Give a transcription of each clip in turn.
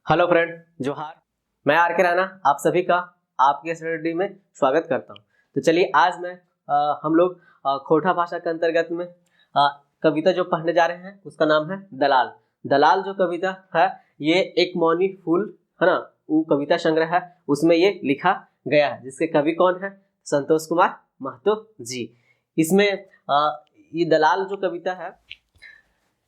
Hello friend, जोहार। मैं are के राणा आप सभी का आपके स्टडी में स्वागत करता हूं। तो चलिए आज मैं हम लोग खोटा भाषा के अंतर्गत में कविता जो पढ़ने जा रहे हैं उसका नाम है दलाल। दलाल जो कविता है ये एक मौनी फूल है ना, वो कविता संग्रह है, उसमें ये लिखा गया है। जिसके कवि कौन है? संतोष कुमार महतो जी। इसमें ये दलाल जो कविता है,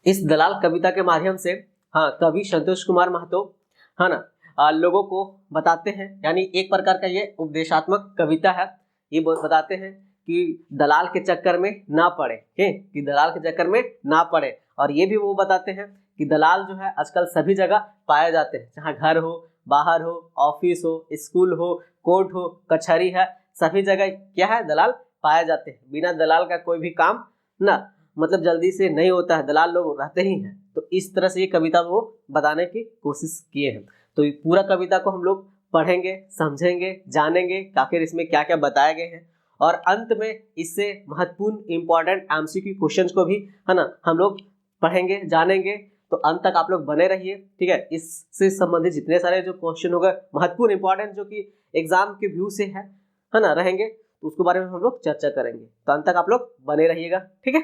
इस दलाल कविता के माध्यम से कवि संतोष कुमार महतो है ना लोगों को बताते हैं, यानी एक प्रकार का ये उपदेशात्मक कविता है। ये बताते हैं कि दलाल के चक्कर में ना पड़े, कि दलाल के चक्कर में ना पड़े। और ये भी वो बताते हैं कि दलाल जो है आजकल सभी जगह पाए जाते हैं, चाहे घर हो, बाहर हो, ऑफिस हो, स्कूल हो, कोर्ट हो, कचहरी है, सभी जगह क्या है, दलाल पाए जाते हैं। बिना दलाल का कोई भी काम ना मतलब जल्दी से नहीं होता है, दलाल लोग रहते ही हैं। तो इस तरह से ये कविता वो बताने की कोशिश किए हैं। तो ये पूरा कविता को हम लोग पढ़ेंगे, समझेंगे, जानेंगे आखिर इसमें क्या क्या बताए गए हैं। और अंत में इससे महत्वपूर्ण इंपॉर्टेंट एमसीक्यू क्वेश्चंस को भी है ना हम लोग पढ़ेंगे, जानेंगे। तो अंत तक आप लोग बने रहिए, ठीक है। इससे संबंधित जितने सारे जो क्वेश्चन होगा महत्वपूर्ण इंपॉर्टेंट जो कि एग्जाम के व्यू से है ना रहेंगे, तो उसके बारे में हम लोग चर्चा करेंगे। तो अंत तक आप लोग बने रहिएगा, ठीक है।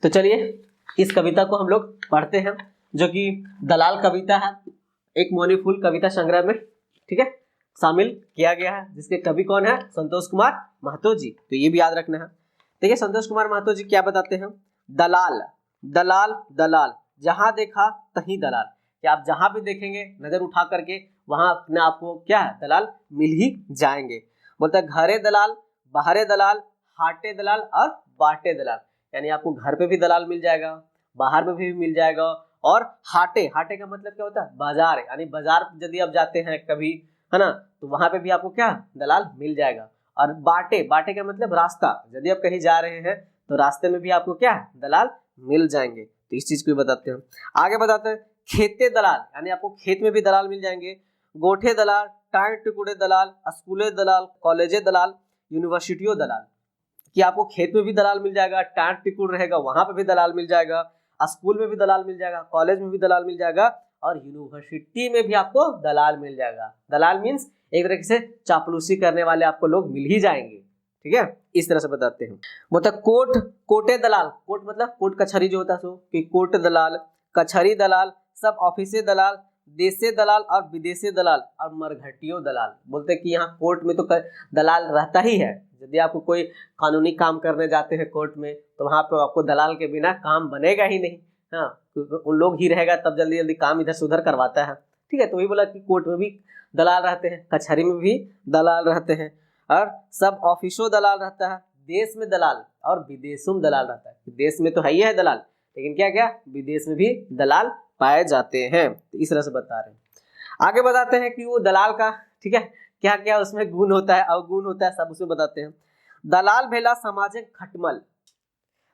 तो चलिए इस कविता को हम लोग पढ़ते हैं, जो कि दलाल कविता है, एक मौनी फूल कविता संग्रह में, ठीक है, शामिल किया गया है। जिसके कवि कौन है? संतोष कुमार महतो जी। तो ये भी याद रखना है। देखिए संतोष कुमार महतो जी क्या बताते हैं। दलाल दलाल दलाल, जहां देखा तहीं दलाल, कि आप जहां भी देखेंगे नजर उठा करके वहां अपने आपको क्या है, दलाल मिल ही जाएंगे। बोलता है घरे दलाल, बाहरे दलाल, हाटे दलाल और बाटे दलाल। यानी आपको घर पे भी दलाल मिल जाएगा, बाहर में भी मिल जाएगा, और हाटे, हाटे का मतलब क्या होता है? बाजार। यानी बाजार यदि आप जाते हैं कभी है ना, तो वहां पे भी आपको क्या, दलाल मिल जाएगा। और बाटे, बाटे का मतलब रास्ता, यदि आप कहीं जा रहे हैं तो रास्ते में भी आपको क्या, दलाल मिल जाएंगे। तो इस चीज को बताते हैं। आगे बताते हैं खेते दलाल, यानी आपको खेत में भी दलाल मिल जाएंगे। गोठे दलाल, टाइम टुकड़े दलाल, स्कूले दलाल, कॉलेजे दलाल, यूनिवर्सिटियों दलाल, कि आपको खेत में भी दलाल मिल जाएगा, टाट टिकुड़ रहेगा वहां पे भी दलाल मिल जाएगा, स्कूल में भी दलाल मिल जाएगा, कॉलेज में भी दलाल मिल जाएगा, और यूनिवर्सिटी में भी आपको दलाल मिल जाएगा। दलाल मीन्स एक तरीके से चापलूसी करने वाले आपको लोग मिल ही जाएंगे, ठीक है। इस तरह से बताते हैं। मतलब कोट, कोटे दलाल, कोट मतलब कोर्ट कचहरी जो होता है सो, कि कोट दलाल, कचहरी दलाल, सब ऑफिसे दलाल, देशे दलाल और विदेशी दलाल, और मरघटियो दलाल। बोलते हैं कि यहाँ कोर्ट में तो दलाल रहता ही है। यदि आपको कोई कानूनी काम करने जाते हैं कोर्ट में, तो वहां पर आपको दलाल के बिना काम बनेगा ही नहीं। हाँ, उन लोग ही रहेगा तब जल्दी जल्दी काम इधर से उधर करवाता है, ठीक है। तो वही बोला कि कोर्ट में भी दलाल रहते हैं, कचहरी में भी दलाल रहते हैं, और सब ऑफिसों दलाल रहता है, देश में दलाल और विदेशों में दलाल रहता है। देश में तो है ही है दलाल, लेकिन क्या क्या विदेश में भी दलाल पाए जाते हैं। तो इस तरह से बता रहे हैं। आगे बताते हैं कि वो दलाल का, ठीक है, क्या क्या उसमें गुण होता है, अवगुण होता है, सब उसमें बताते हैं। दलाल भेला समाज खटमल,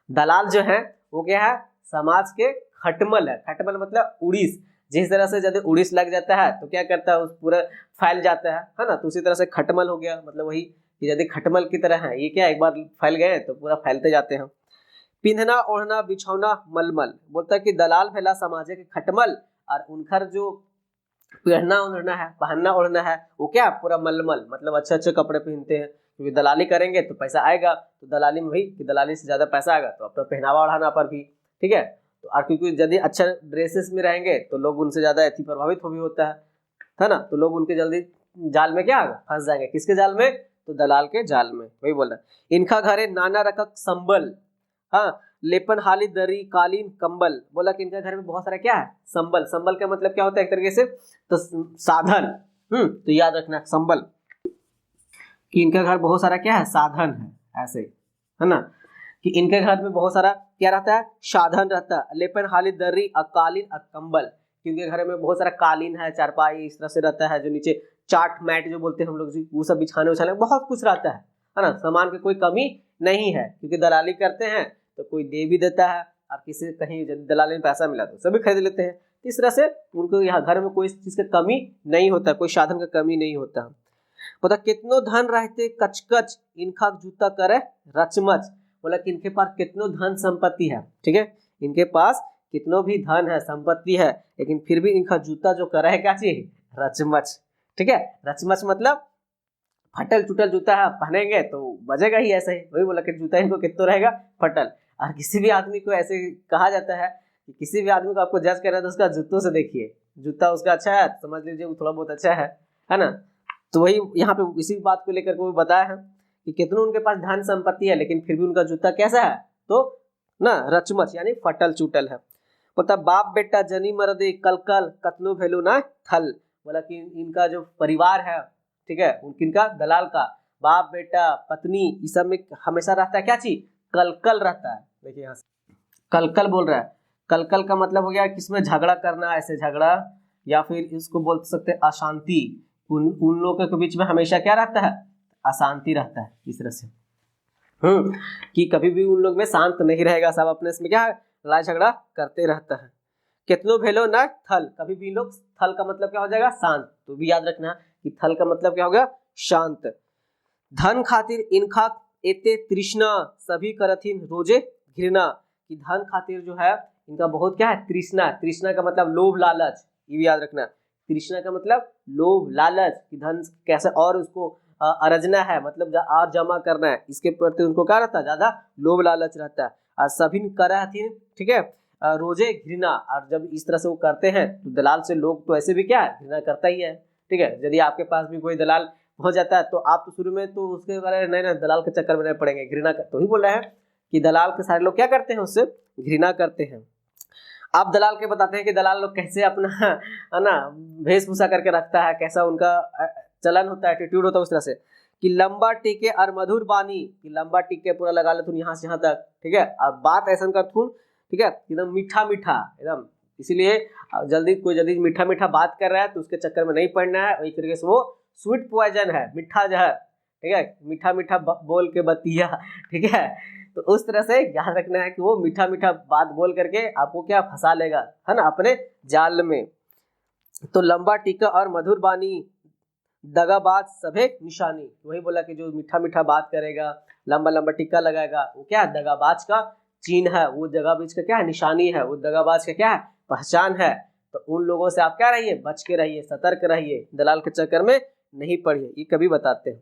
दलाल जो है वो क्या है, समाज के खटमल है। खटमल मतलब उड़ीस। जिस तरह से यदि उड़ीस लग जाता है तो क्या करता है, उस पूरा फैल जाता है ना। तो उसी तरह से खटमल हो गया, मतलब वही कि यदि खटमल की तरह है, ये क्या एक बार फैल गए तो पूरा फैलते जाते हैं। पिंधना ओढ़ना बिछौना मलमल, बोलता है कि दलाल भेला समाज के खटमल, और उनका जो पहनना ओढ़ना है, पहनना ओढ़ना है, वो क्या पूरा मलमल, मतलब अच्छे अच्छे कपड़े पहनते हैं। क्योंकि दलाली करेंगे तो पैसा आएगा, तो दलाली में भी कि दलाली से ज्यादा पैसा आएगा, तो अपना पहनावा ओढ़ाना पर भी, ठीक है। तो और क्योंकि यदि अच्छा ड्रेसेस में रहेंगे तो लोग उनसे ज्यादा अति प्रभावित भी होता है ना। तो लोग उनके जल्दी जाल में क्या फंस जाएंगे, किसके जाल में? तो दलाल के जाल में। वही बोल रहा है। इनका घरे नाना रकक संबल, हाँ, लेपन हाली दरी कालीन कंबल। बोला कि इनके घर में बहुत सारा क्या है, संबल। संबल का मतलब क्या होता है एक तरीके से, तो साधन। तो याद रखना संबल, कि इनके घर बहुत सारा क्या है, साधन है, ऐसे है ना, कि इनके घर में बहुत सारा क्या रहता है, साधन रहता है। लेपन हाली दर्री कालीन कंबल, क्योंकि घर में बहुत सारा कालीन है, चारपाई इस तरह से रहता है, जो नीचे चाट मैट जो बोलते हैं हम लोग जी, वो सब बिछाने उछाने बहुत कुछ रहता है ना। सामान की कोई कमी नहीं है, क्योंकि दलाली करते हैं तो कोई दे भी देता है, और किसी कहीं दलाली में पैसा मिला तो सभी खरीद लेते हैं। इस तरह से उनको यहाँ घर में कोई चीज का कमी नहीं होता, कोई साधन का कमी नहीं होता। बोला कितनो धन रहते कचकच, इनका जूता करे रचमच। बोला कि इनके पास कितनो धन संपत्ति है, ठीक है, इनके पास कितनो भी धन है, संपत्ति है, लेकिन फिर भी इनका जूता जो करे है क्या चाहिए, रचमच। ठीक है, रचमच मतलब फटल चुटल जूता है पहनेंगे तो बजेगा ही ऐसे ही, वही बोला कि जूता इनको कितना रहेगा फटल। और किसी भी आदमी को ऐसे कहा जाता है कि किसी भी आदमी को आपको जज कर रहा है तो उसका जूतों से देखिए, जूता उसका अच्छा है तो समझ लीजिए वो थोड़ा बहुत अच्छा है ना। तो वही यहाँ पे इसी बात को लेकर के वो बताया है कि कितनों उनके पास धन संपत्ति है लेकिन फिर भी उनका जूता कैसा है, तो ना रचमच यानी फटल चुटल है। पता बाप बेटा जनी मरदे कल कल कतनो भेलू ना थल, बोला कि इनका जो परिवार है, ठीक है, उनका दलाल का बाप बेटा पत्नी इस सब में हमेशा रहता है क्या चीज, कल कल रहता है। देखिए यहाँ से कल कल बोल रहा है, कल कल का मतलब हो गया किसमें झगड़ा करना, ऐसे झगड़ा, या फिर इसको बोल सकते हैं अशांति। उन लोगों के बीच में हमेशा क्या रहता है, अशांति रहता है इस तरह से। कि कभी भी उन लोग में शांत नहीं रहेगा, सब अपने इसमें क्या है लड़ाई झगड़ा करते रहता है। कितनो भेलो ना थल, कभी भी लोग, थल का मतलब क्या हो जाएगा शांत, तो भी याद रखना कि थल का मतलब क्या होगा शांत। धन खातिर इनखा एते तृष्णा सभी करथिन रोजे घृणा, कि धन खातिर जो है इनका बहुत क्या है तृष्णा, तृष्णा का मतलब लोभ लालच, ये भी याद रखना। तृष्णा का मतलब लोभ लालच, कि धन कैसे और उसको अर्जना है, मतलब और जमा करना है, इसके प्रति उनको क्या रहता है ज्यादा लोभ लालच रहता है। और सभी करथिन, ठीक है, रोजे घृणा, और जब इस तरह से वो करते हैं तो दलाल से लोग तो ऐसे भी क्या है घृणा करता ही है। ठीक है, यदि आपके पास भी कोई दलाल हो जाता है तो आप तो शुरू में तो उसके बारे नहीं दलाल के चक्कर में नहीं पड़ेंगे, घृणा कर, तो ही बोल रहे हैं कि दलाल के सारे लोग क्या करते हैं उससे घृणा करते हैं। आप दलाल के बताते हैं कि दलाल लोग कैसे अपना है ना वेशभूषा करके रखता है, कैसा उनका चलन होता है, एटीट्यूड होता है उस तरह से, कि लंबा टीके और मधुर बानी, कि लंबा टीके पूरा लगा ले तुम यहाँ से यहाँ तक, ठीक है, और बात ऐसा कर थून, ठीक है, एकदम मीठा मीठा एकदम, इसीलिए जल्दी मीठा मीठा बात कर रहा है तो उसके चक्कर में नहीं पड़ना है। वही तरीके से वो स्वीट पॉइजन है, मीठा जहर, ठीक है, मीठा मीठा बोल के बतिया, ठीक है, तो उस तरह से याद रखना है कि वो मीठा मीठा बात बोल करके आपको क्या फंसा लेगा, है ना, अपने जाल में। तो लंबा टीका और मधुर बानी दगाबाज सभे निशानी, वही बोला कि जो मीठा मीठा बात करेगा लंबा लंबा टीका लगाएगा वो क्या है दगाबाज का चिन्ह है, वो दगाबाज का क्या है निशानी है, वो दगाबाज का क्या है पहचान है। तो उन लोगों से आप क्या रहिए, बच के रहिए, सतर्क रहिए, दलाल के चक्कर में नहीं पड़िए, ये कभी बताते हैं।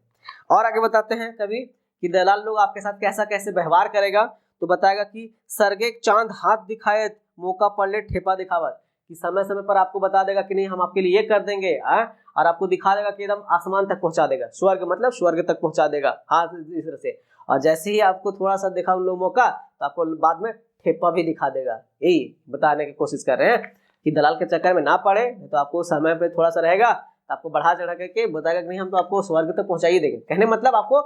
और आगे बताते हैं कभी कि दलाल लोग आपके साथ कैसा कैसे व्यवहार करेगा, तो बताएगा कि सरगे चांद हाथ दिखाए मौका पड़ले ठेपा दिखावत, कि समय समय पर आपको बता देगा कि नहीं हम आपके लिए ये कर देंगे, और आपको दिखा देगा कि एकदम आसमान तक पहुंचा देगा, स्वर्ग मतलब स्वर्ग तक पहुंचा देगा हाथ इस तरह से। और जैसे ही आपको थोड़ा सा दिखा उन लोग मौका तो आपको बाद में ठेपा भी दिखा देगा। यही बताने की कोशिश कर रहे हैं कि दलाल के चक्कर में ना पड़े, तो आपको समय पे थोड़ा सा रहेगा तो आपको बढ़ा चढ़ा करके बताएगा कि नहीं हम तो आपको स्वर्ग तक पहुंचा ही देंगे, कहने मतलब आपको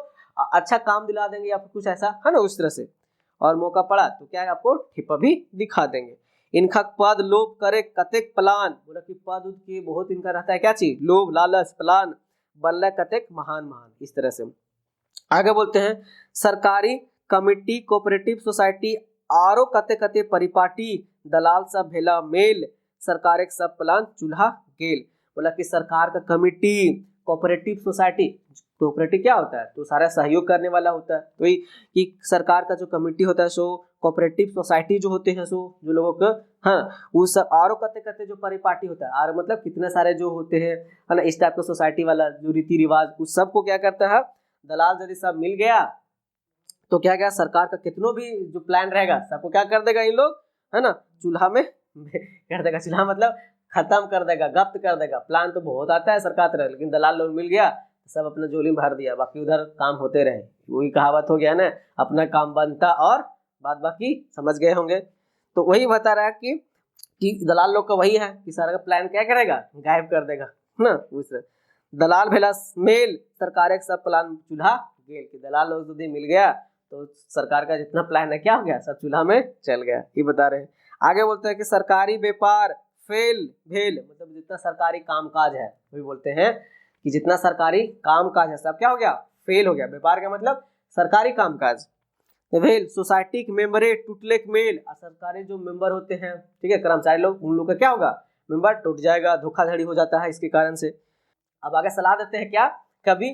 अच्छा काम दिला देंगे या फिर कुछ ऐसा है ना उस तरह से। और मौका पड़ा तो क्या है आपको ठेपा भी दिखा देंगे। इनका पद लोभ करे कतेक प्लान, बोला कि पद उद की बहुत इनका रहता है क्या चीज लोभ लालच प्लान, बल्ला कतेक महान महान, इस तरह से। आगे बोलते हैं सरकारी कमिटी कोऑपरेटिव सोसाइटी आरो कते कते परिपाटी दलाल सब भेला मेल सरकार एक सब प्लान चूल्हा गेल, बोला कि सरकार का कमिटी कोऑपरेटिव सोसाइटी, कोऑपरेटिव क्या होता है तो सारा सहयोग करने वाला होता है, तो कि सरकार का जो कमिटी होता है सो कोऑपरेटिव सोसाइटी जो होते हैं सो जो लोगों को, हाँ वो सब आरो कते कते जो परिपाटी होता है, और मतलब कितने सारे जो होते हैं है ना इस टाइप का सोसाइटी वाला जो रीति रिवाज उस सबको क्या करता है दलाल यदि सब मिल गया तो क्या क्या सरकार का कितनों भी जो प्लान रहेगा सबको क्या कर देगा इन लोग, है ना चूल्हा में कर देगा, चूल्हा मतलब खत्म कर देगा, जब्त कर देगा। प्लान तो बहुत आता है सरकार तरह, लेकिन दलाल लोग मिल गया सब अपना झोली में भर दिया, बाकी उधर काम होते रहे, वही कहावत हो गया ना, अपना काम बनता और बाद बाकी समझ गए होंगे। तो वही बता रहा है कि दलाल लोग का वही है कि सारा का प्लान क्या करेगा गायब कर देगा ना उस दलाल भेला मेल सरकार एक सब प्लान चूल्हा गेल, कि दलाल लोग यदि मिल गया तो सरकार का जितना प्लान है क्या हो गया सब चूल्हा में चल गया, ये बता रहे हैं। आगे बोलते हैं कि सरकारी व्यापार फेल भेल, मतलब जितना सरकारी कामकाज है वही बोलते हैं कि जितना सरकारी कामकाज है सब क्या हो गया फेल हो गया, व्यापार का मतलब सरकारी कामकाज भेल सोसाइटी के मेंबरे टूटले मेल, और सरकारी जो मेंबर होते हैं ठीक है कर्मचारी लोग उन लोग का क्या होगा मेंबर टूट जाएगा, धोखाधड़ी हो जाता है इसके कारण से। अब आगे सलाह देते हैं क्या कभी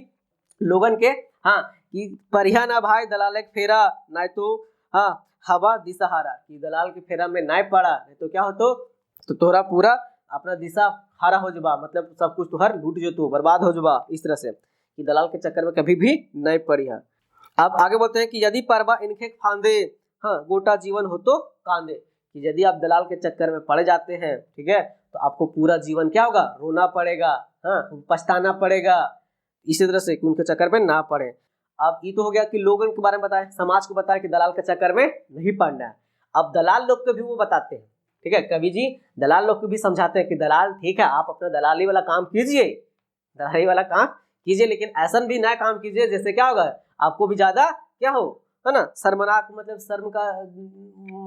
लोगन के, हाँ कि परिहा ना भाई दलाल के फेरा नहीं तो हाँ हवा दिसहारा, कि दलाल के फेरा में नहीं पड़ा नहीं तो क्या हो तो तोरा पूरा अपना दिशा हारा हो जबा, मतलब सब कुछ तुहर लूट जो तू बर्बाद हो जबा, इस तरह से कि दलाल के चक्कर में कभी भी नहीं पड़ी है। अब आगे बोलते हैं कि यदि परवा इनके फांदे, हाँ गोटा जीवन हो तो कांदे, कि यदि आप दलाल के चक्कर में पड़ जाते हैं, ठीक है, तो आपको पूरा जीवन क्या होगा, रोना पड़ेगा, हाँ पछताना पड़ेगा, इसी तरह से कि उनके चक्कर में ना पड़े। अब ये तो हो गया कि लोगों के बारे में बताया, समाज को बताया कि दलाल के चक्कर में नहीं पड़ना है। अब दलाल लोग को भी वो बताते हैं, ठीक है, कवि जी दलाल लोग को भी समझाते हैं कि दलाल ठीक है, आप अपना दलाली वाला काम कीजिए, दलाली वाला काम कीजिए, लेकिन ऐसा भी नया काम कीजिए जैसे क्या होगा, आपको भी ज्यादा क्या हो, है ना, शर्मनाक, मतलब शर्म का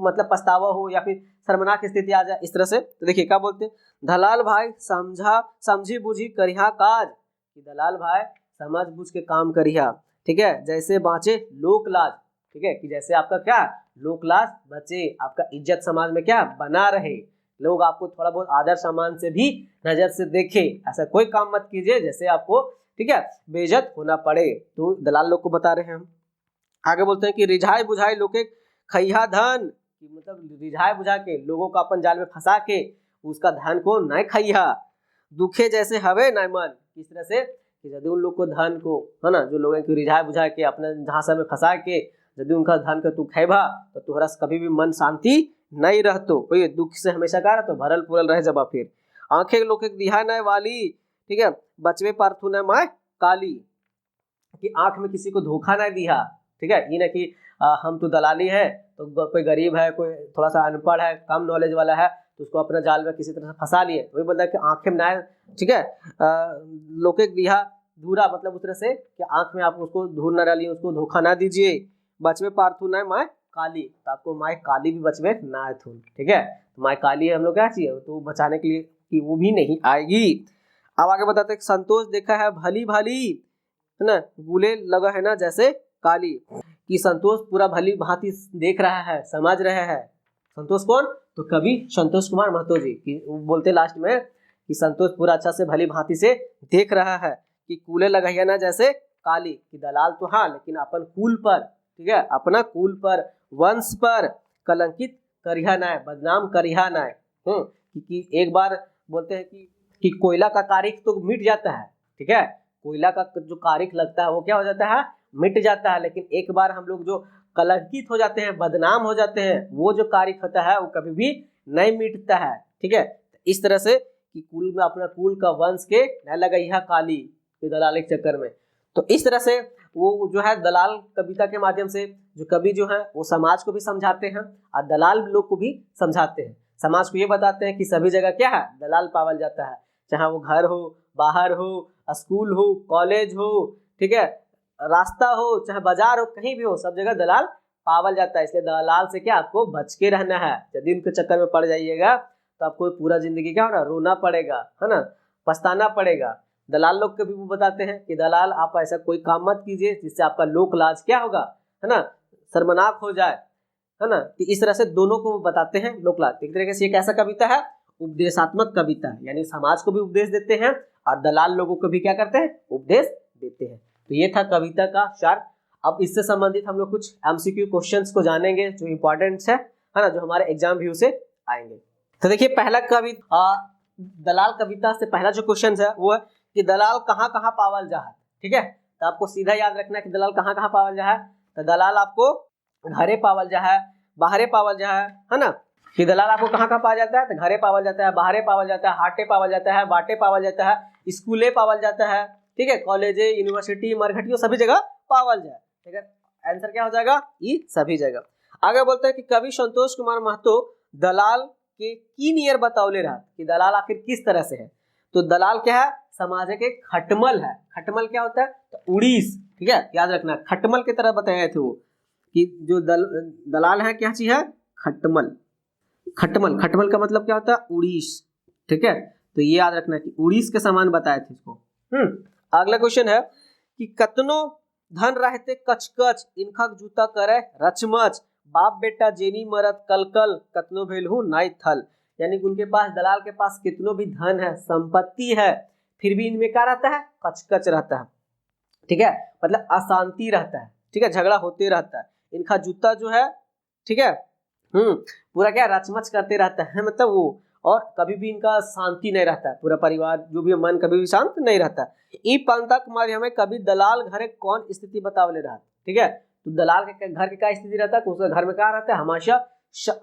मतलब पछतावा हो या फिर शर्मनाक स्थिति आ जाए, इस तरह से। तो देखिए क्या बोलते हैं, दलाल भाई समझी बुझी करिहा काज, कि दलाल भाई समझ बुझ के काम करिहा, ठीक है, जैसे बाँचे लोक लाज, ठीक है, कि जैसे आपका क्या लोक लाज बचे, आपका इज्जत समाज में क्या बना रहे, लोग आपको थोड़ा बहुत आदर सम्मान से भी नजर से देखे, ऐसा कोई काम मत कीजिए जैसे आपको, ठीक है, बेइज्जत होना पड़े। तो दलाल लोग को बता रहे हैं हम। आगे बोलते हैं कि रिझाई बुझाई लोके खैहा धन, कि मतलब रिझाई बुझा के लोगों को अपन जाल में फंसा के उसका धन को नहीं खैहा, दुखे जैसे हवे न मन, किस तरह से कि यदि उन लोग को धन को, है ना, जो लोगों को रिझाई बुझा के अपने झांसा में फंसा के यदि उनका धन का तू खैबा तो तुहरा कभी भी मन शांति नहीं रहतो, कोई दुख से हमेशा का रहतो भरल पुरल रह जबा। फिर आंखें लोग दिहा न वाली, ठीक है, बचवे पार्थू न माय काली, कि आंख में किसी को धोखा ना दिया, ठीक है, ये ना कि हम तो दलाली है तो कोई गरीब है, कोई थोड़ा सा अनपढ़ है, कम नॉलेज वाला है, तो उसको अपना जाल में किसी तरह से फंसा लिए, वही बोलता है कि आंखें में ना, ठीक है, लोके दिया धूरा, मतलब उस तरह से कि आंख में आप उसको धूर ना डालिए, उसको धोखा ना दीजिए, बचवे पार्थू ना माय काली, तो आपको माय काली भी बचवे ना थून, ठीक है, तो माय काली है हम लोग क्या चाहिए, तो बचाने के लिए कि वो भी नहीं आएगी। अब आगे बताते हैं, संतोष देखा है भली भाली, है ना, गुले लगा है ना जैसे काली, कि संतोष पूरा भली भांति देख रहा है, समझ रहे हैं। संतोष कौन, तो कवि संतोष कुमार महतो जी, कि बोलते लास्ट में कि संतोष पूरा अच्छा से भली भांति से देख रहा है कि कूले लगाइया ना जैसे काली, कि दलाल तो हाँ, लेकिन अपन कुल पर, ठीक है, अपना कुल पर वंश पर कलंकित करिहा ना, बदनाम करिहा ना, कि एक बार बोलते हैं कि कोयला का कारिख तो मिट जाता है, ठीक है, कोयला का जो कारिख लगता है वो क्या हो जाता है, मिट जाता है, लेकिन एक बार हम लोग जो कलंकित हो जाते हैं, बदनाम हो जाते हैं, वो जो कारिख होता है वो कभी भी नहीं मिटता है, ठीक है। इस तरह से कि कुल में अपना कुल का वंश के न लगाइहा काली, दलाल के चक्कर में। तो इस तरह से वो जो है दलाल कविता के माध्यम से जो कवि जो है वो समाज को भी समझाते हैं और दलाल लोग को भी समझाते हैं, समाज को ये बताते हैं कि सभी जगह क्या है, दलाल पावल जाता है, चाहे वो घर हो, बाहर हो, स्कूल हो, कॉलेज हो, ठीक है, रास्ता हो, चाहे बाजार हो, कहीं भी हो, सब जगह दलाल पावल जाता है। इसलिए दलाल से क्या आपको बच के रहना है, यदि उनके चक्कर में पड़ जाइएगा तो आपको पूरा जिंदगी क्या होना, रोना पड़ेगा, है ना, पछताना पड़ेगा। दलाल लोग के भी वो बताते हैं कि दलाल आप ऐसा कोई काम मत कीजिए जिससे आपका लोक लाज क्या होगा, है ना, शर्मनाक हो जाए, है ना। तो इस तरह से दोनों को बताते हैं लोक लाज। एक तरीके से ये कैसा कविता है, उपदेशात्मक कविता है, यानी समाज को भी उपदेश देते हैं और दलाल लोगों को भी क्या करते हैं, उपदेश देते हैं। तो ये था कविता का सार। अब इससे संबंधित हम लोग कुछ एमसीक्यू क्वेश्चंस को जानेंगे जो इंपॉर्टेंट है ना, जो हमारे एग्जाम व्यू से आएंगे। तो देखिए पहला दलाल कविता से पहला जो क्वेश्चन है वो है कि दलाल कहाँ कहाँ पावल जा है, ठीक है। तो आपको सीधा याद रखना है कि दलाल कहाँ कहाँ पावल जा है। तो दलाल आपको घरे पावल जा है, बाहरे पावल जा है ना, कि दलाल आपको कहाँ कहाँ पाया जाता है, तो घरे पावल जाता है, बाहरे पावल जाता है, हाटे पावल जाता है, बाटे पावल जाता है, स्कूले पावल जाता है, ठीक है, कॉलेजे, यूनिवर्सिटी, मरघटियों सभी जगह पावल जाए, ठीक है। आंसर क्या हो जाएगा, ये सभी जगह। आगे बोलते हैं कि कवि संतोष कुमार महतो दलाल के की नियर बताओले रहा, कि दलाल आखिर किस तरह से है। तो दलाल क्या है, समाज के खटमल है। खटमल क्या होता है, तो उड़ीस, ठीक है, याद रखना, खटमल की तरह बताए थे वो कि जो दलाल है क्या चीज है, खटमल। खटमल, खटमल का मतलब क्या होता है, उड़ीस, ठीक है। तो ये याद रखना कि उड़ीस के समान बताए थे इसको। अगला क्वेश्चन है कि कतनो धन रहते कचकच इनका जूता करे रचमच, बाप बेटा जेनी मरत कल कल कतनो भेल हूँ नाई थल, यानी उनके पास, दलाल के पास कितनो भी धन है, संपत्ति है, फिर भी इनमें क्या रहता है, कचकच रहता है, ठीक है, मतलब अशांति रहता है, ठीक है, झगड़ा होते रहता है। इनका जूता जो है, ठीक है, पूरा क्या रचमच करते रहता है, मतलब वो और कभी भी इनका शांति नहीं रहता है, पूरा परिवार जो भी मन कभी भी शांत नहीं रहता है। ई पंथक माध्यम में कभी दलाल घरे कौन स्थिति बतावले रहा, ठीक है। तो दलाल के घर की क्या स्थिति रहता है, तो उसका घर में क्या रहता है, हमेशा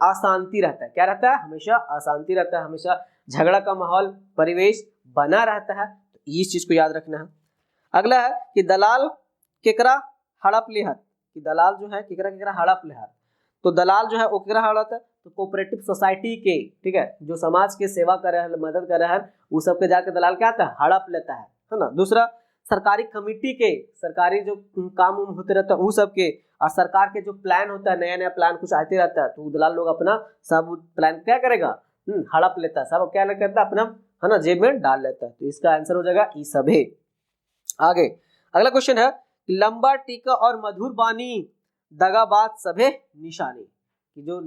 अशांति रहता है। क्या रहता है, हमेशा अशांति रहता है, हमेशा झगड़ा का माहौल परिवेश बना रहता है। तो इस चीज को याद रखना है। अगला है कि दलाल केकरा हड़प लिहत, कि दलाल जो है केकरा केकरा हड़प लिहत। तो दलाल जो है वो केकरा हड़प है, तो कोऑपरेटिव सोसाइटी के, ठीक है, जो समाज के सेवा कर रहे हैं, मदद कर रहे हैं, वो सबके जाके दलाल क्या आता है, हड़प लेता है ना। दूसरा सरकारी कमेटी के, सरकारी जो काम होते रहता है वो सबके, और सरकार के जो प्लान होता है, नया नया प्लान कुछ आते रहता है, तो दलाल लोग अपना सब प्लान क्या करेगा, हड़प लेता है, सब क्या करता है अपना, है ना, जेब में डाल लेता है। तो इसका आंसर हो जाएगा ई सभे। आगे अगला क्वेश्चन है, लंबा टीका और मधुर बानी दगाबाज सभे निशानी, कि जो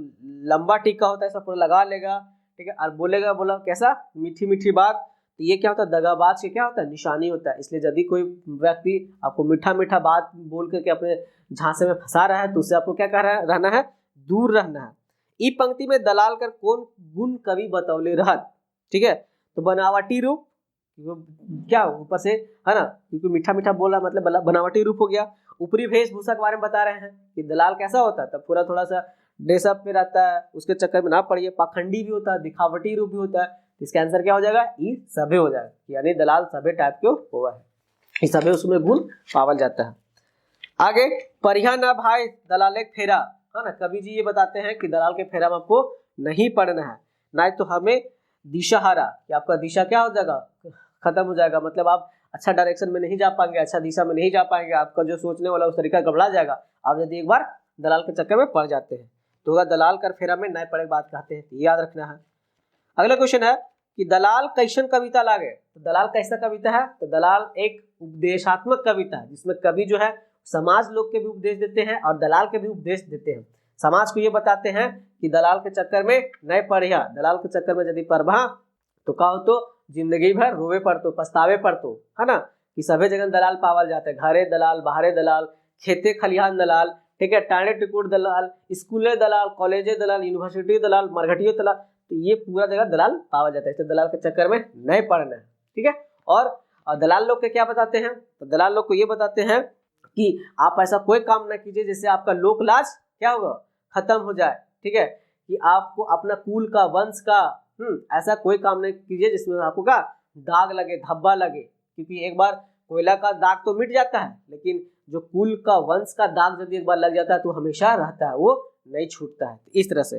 लंबा टीका होता है सब पूरा लगा लेगा, ठीक है, और बोलेगा, बोला कैसा, मीठी मीठी बात, तो ये क्या होता है, दगाबाज के क्या होता है, निशानी होता है। इसलिए यदि कोई व्यक्ति आपको मीठा मीठा बात बोल करके अपने झांसे में फंसा रहा है, तो उससे आपको क्या कर रहना है, दूर रहना है। ई पंक्ति में दलाल कर कौन गुण कवि बतौले रहत, ठीक है। तो बनावटी रूप, क्या ऊपर से, है ना, क्योंकि मीठा मीठा बोला मतलब बनावटी रूप हो गया। ऊपरी वेशभूषा के बारे में बता रहे हैं कि दलाल कैसा होता है, तब पूरा थोड़ा सा ड्रेसअप में रहता है, उसके चक्कर में ना पड़िए, पाखंडी भी होता है, दिखावटी रूप भी होता है। इसका आंसर क्या हो जाएगा, ई सभे हो जाएगा, यानी दलाल सभे टाइप के हुआ है, इस सभे उसमें गुण पावल जाता है। आगे परिहा ना भाई दलाले फेरा, है ना, कवि जी ये बताते हैं कि दलाल के फेरा में आपको नहीं पड़ना है, ना तो हमें दिशाहारा, कि आपका दिशा क्या हो जाएगा, खत्म हो जाएगा, मतलब आप अच्छा डायरेक्शन में नहीं जा पाएंगे, अच्छा दिशा में नहीं जा पाएंगे, आपका जो सोचने वाला उस तरीका गबड़ा जाएगा, आप यदि एक बार दलाल के चक्कर में पड़ जाते हैं। तो दलाल कर फेरा में नए पड़े बात कहते हैं, याद रखना है। अगला क्वेश्चन है कि दलाल कैसन कविता लागे, तो दलाल कैसा कविता है, तो दलाल एक उपदेशात्मक कविता है, जिसमें कवि जो है समाज लोग के भी उपदेश देते हैं और दलाल के भी उपदेश देते हैं। समाज को ये बताते हैं कि दलाल के चक्कर में नहीं पढ़िया, दलाल के चक्कर में यदि पढ़ा तो का हो, तो जिंदगी भर रोवे पड़तो, पछतावे पड़तो, है ना, कि सभी जगह दलाल पावल जाते हैं, घरे दलाल, बाहरे दलाल, खेते खलिहान दलाल, ठीक है, टाणे टिकुट दलाल, स्कूले दलाल, कॉलेजे दलाल, यूनिवर्सिटी दलाल, मरघटियो दलाल, तो ये पूरा जगह दलाल पावा जाता है। तो दलाल के चक्कर में नहीं पड़ना है, ठीक है। और दलाल लोग के क्या बताते हैं, तो दलाल लोग को ये बताते हैं कि आप ऐसा कोई काम ना कीजिए जिससे आपका लोक लाज क्या होगा, खत्म हो जाए, ठीक है, कि आपको अपना कुल का, वंश का, ऐसा कोई काम नहीं कीजिए जिसमें आपको का दाग लगे, धब्बा लगे, क्योंकि एक बार कोयला का दाग तो मिट जाता है, लेकिन जो कुल का, वंश का दाग यदि एक बार लग जाता है तो हमेशा रहता है, वो नहीं छूटता है। इस तरह से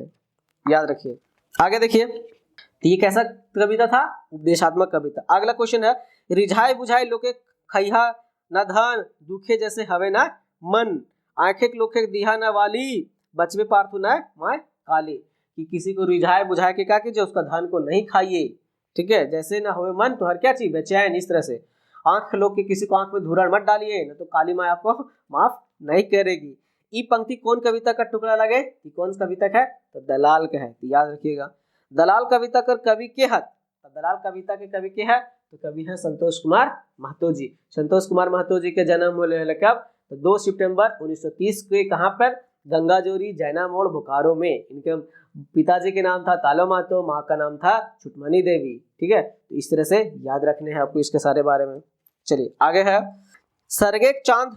याद रखिए। आगे देखिए, तो ये कैसा कविता था, उपदेशात्मक कविता। अगला क्वेश्चन है, रिझाई बुझाई लोके खैहा न धन, दुखे जैसे हवे ना मन, आंखें लोके दिहा न वाली, बचवे पार्थु न माय काली, कि किसी को रिझाए बुझाए के क्या कीजिए, उसका धन को नहीं खाइए, ठीक है, जैसे ना होवे मन तो हर क्या चीज बेचैन, इस तरह से। आंख लोग के किसी को आंख में धूरण मत डालिए, न तो काली माँ आपको माफ नहीं करेगी। ई पंक्ति कौन कविता का टुकड़ा लगे, कि कौन कविता है, तो दलाल का है, तो याद रखिएगा। दलाल कविता कर कवि के हत, तो दलाल कविता के कवि के है, तो कवि है संतोष कुमार महतो जी। संतोष कुमार महतो जी के जन्म हुए कब, तो 2 सितंबर 1930 के, कहाँ पर, गंगाजोरी जैना मोड़ बोकारो में। इनके पिताजी के नाम था तालो महतो, माँ का नाम था छुटमनी देवी, ठीक है। तो इस तरह से याद रखने हैं आपको इसके सारे बारे में। चलिए आगे है, सरगे चांद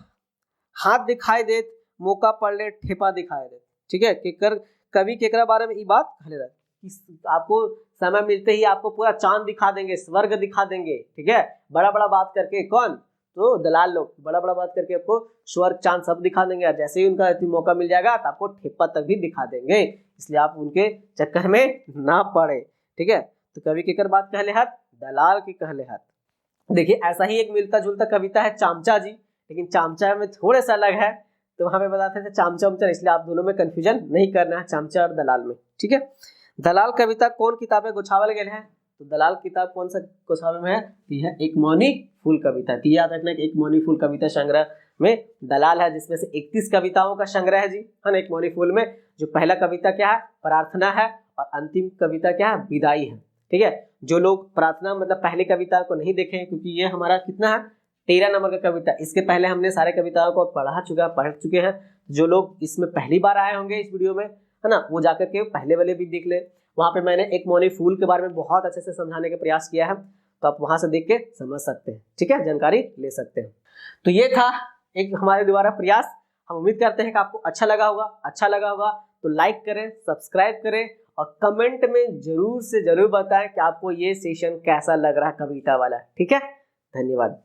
हाथ दिखाई देत, मौका पड़ले ठेपा दिखाई देत, ठीक है, केकर कवि केकरा बारे में ये बात कहले रहे, आपको समय मिलते ही आपको पूरा चांद दिखा देंगे, स्वर्ग दिखा देंगे, ठीक है, बड़ा बड़ा बात करके, कौन, तो दलाल लोग बड़ा बड़ा बात करके आपको स्वर्ग चांद सब दिखा देंगे, और जैसे ही उनका मौका मिल जाएगा तो आपको ठेपा तक भी दिखा देंगे, इसलिए आप उनके चक्कर में ना पड़े, ठीक है। तो कवि केकर बात कहले हाथ, दलाल की कहले हाथ। देखिए ऐसा ही एक मिलता जुलता कविता है चामचा जी, लेकिन चामचा में थोड़े सा अलग है, तो हमें बताते थे चामचा उमचा, इसलिए आप दोनों में कंफ्यूजन नहीं करना है, चामचा और दलाल में, ठीक है। दलाल कविता कौन किताबें गोछावल गए हैं, तो दलाल किताब कौन सा गोछावल में है, यह एक मौनी फूल कविता, तो याद रखना एक मौनी फूल कविता संग्रह में दलाल है, जिसमें से 31 कविताओं का संग्रह है जी, है ना। एक मौनी फूल में जो पहला कविता क्या है, प्रार्थना है, और अंतिम कविता क्या है, विदाई है, ठीक है। जो लोग प्रार्थना मतलब पहले कविता को नहीं देखे, क्योंकि ये हमारा कितना है, 13 नंबर का कविता, इसके पहले हमने सारे कविताओं को पढ़ चुके हैं। जो लोग इसमें पहली बार आए होंगे इस वीडियो में, है ना, वो जाकर के पहले वाले भी देख ले, वहाँ पे मैंने एक मौनी फूल के बारे में बहुत अच्छे से समझाने का प्रयास किया है, तो आप वहाँ से देख के समझ सकते हैं, ठीक है, जानकारी ले सकते हैं। तो ये था एक हमारे द्वारा प्रयास। हम उम्मीद करते हैं कि आपको अच्छा लगा होगा तो लाइक करें, सब्सक्राइब करें और कमेंट में जरूर से जरूर बताएं कि आपको ये सेशन कैसा लग रहा है कविता वाला, ठीक है। धन्यवाद।